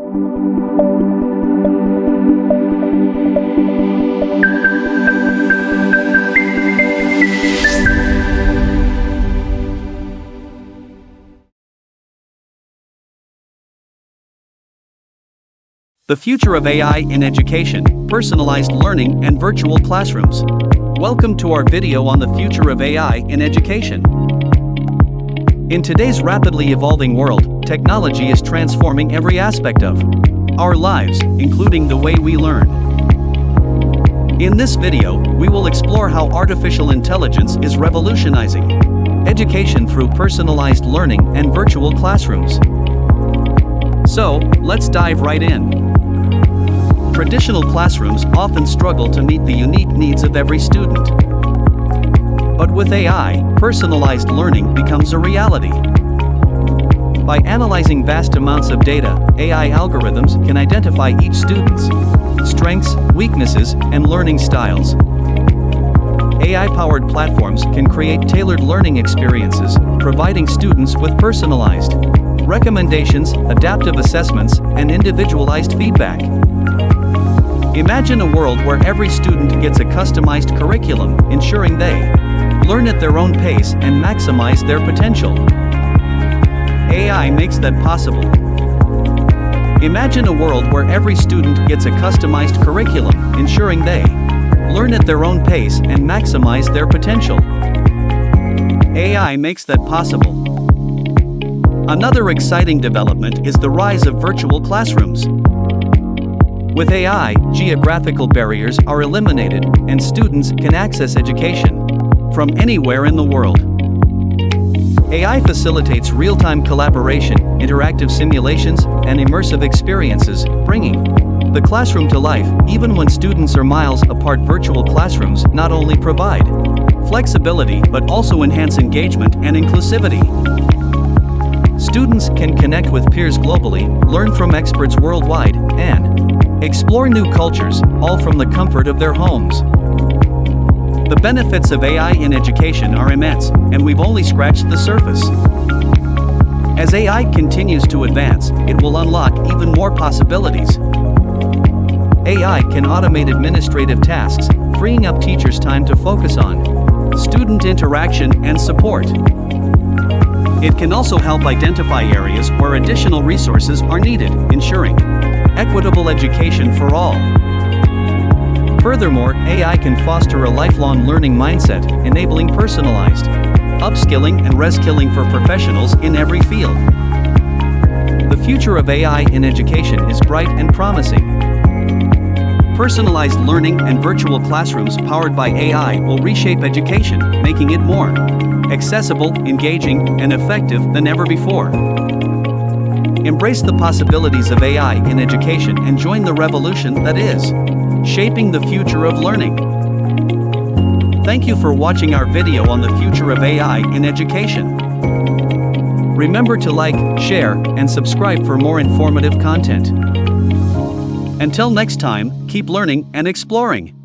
The future of AI in education, personalized learning, and virtual classrooms. Welcome to our video on the future of AI in education. In today's rapidly evolving world, technology is transforming every aspect of our lives, including the way we learn. In this video, we will explore how artificial intelligence is revolutionizing education through personalized learning and virtual classrooms. So, let's dive right in. Traditional classrooms often struggle to meet the unique needs of every student. But with AI, personalized learning becomes a reality. By analyzing vast amounts of data, AI algorithms can identify each student's strengths, weaknesses, and learning styles. AI-powered platforms can create tailored learning experiences, providing students with personalized recommendations, adaptive assessments, and individualized feedback. Imagine a world where every student gets a customized curriculum, ensuring they learn at their own pace and maximize their potential. AI makes that possible. Imagine a world where every student gets a customized curriculum, ensuring they learn at their own pace and maximize their potential. AI makes that possible. Another exciting development is the rise of virtual classrooms. With AI, geographical barriers are eliminated, and students can access education from anywhere in the world. AI facilitates real-time collaboration, interactive simulations, and immersive experiences, bringing the classroom to life. Even when students are miles apart, virtual classrooms not only provide flexibility but also enhance engagement and inclusivity. Students can connect with peers globally, learn from experts worldwide, and explore new cultures, all from the comfort of their homes. The benefits of AI in education are immense, and we've only scratched the surface. As AI continues to advance, it will unlock even more possibilities. AI can automate administrative tasks, freeing up teachers' time to focus on student interaction and support. It can also help identify areas where additional resources are needed, ensuring equitable education for all. Furthermore, AI can foster a lifelong learning mindset, enabling personalized upskilling and reskilling for professionals in every field. The future of AI in education is bright and promising. Personalized learning and virtual classrooms powered by AI will reshape education, making it more accessible, engaging, and effective than ever before. Embrace the possibilities of AI in education and join the revolution that is shaping the future of learning. Thank you for watching our video on the future of AI in education. Remember to like, share, and subscribe for more informative content. Until next time, keep learning and exploring.